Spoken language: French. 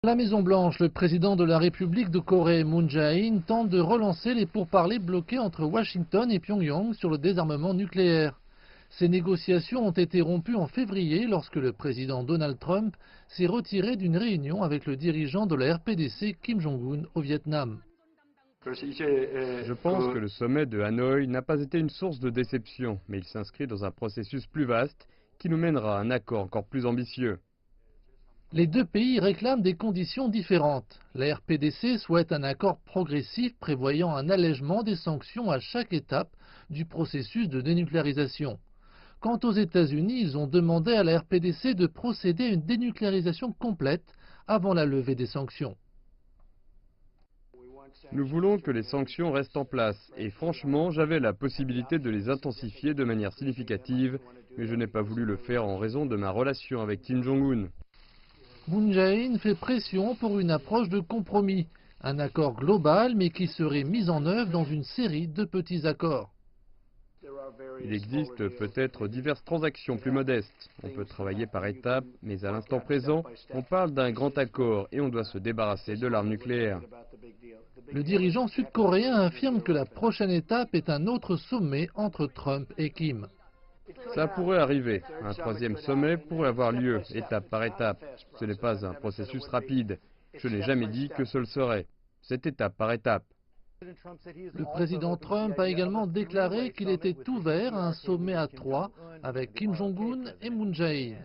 À la Maison-Blanche, le président de la République de Corée, Moon Jae-in, tente de relancer les pourparlers bloqués entre Washington et Pyongyang sur le désarmement nucléaire. Ces négociations ont été rompues en février lorsque le président Donald Trump s'est retiré d'une réunion avec le dirigeant de la RPDC, Kim Jong-un, au Vietnam. Je pense que le sommet de Hanoï n'a pas été une source de déception, mais il s'inscrit dans un processus plus vaste qui nous mènera à un accord encore plus ambitieux. Les deux pays réclament des conditions différentes. La RPDC souhaite un accord progressif prévoyant un allègement des sanctions à chaque étape du processus de dénucléarisation. Quant aux États-Unis, ils ont demandé à la RPDC de procéder à une dénucléarisation complète avant la levée des sanctions. Nous voulons que les sanctions restent en place, et franchement, j'avais la possibilité de les intensifier de manière significative, mais je n'ai pas voulu le faire en raison de ma relation avec Kim Jong-un. Moon Jae-in fait pression pour une approche de compromis, un accord global mais qui serait mis en œuvre dans une série de petits accords. Il existe peut-être diverses transactions plus modestes. On peut travailler par étapes, mais à l'instant présent, on parle d'un grand accord et on doit se débarrasser de l'arme nucléaire. Le dirigeant sud-coréen affirme que la prochaine étape est un autre sommet entre Trump et Kim. Ça pourrait arriver. Un troisième sommet pourrait avoir lieu, étape par étape. Ce n'est pas un processus rapide. Je n'ai jamais dit que ce le serait. C'est étape par étape. Le président Trump a également déclaré qu'il était ouvert à un sommet à trois avec Kim Jong-un et Moon Jae-in.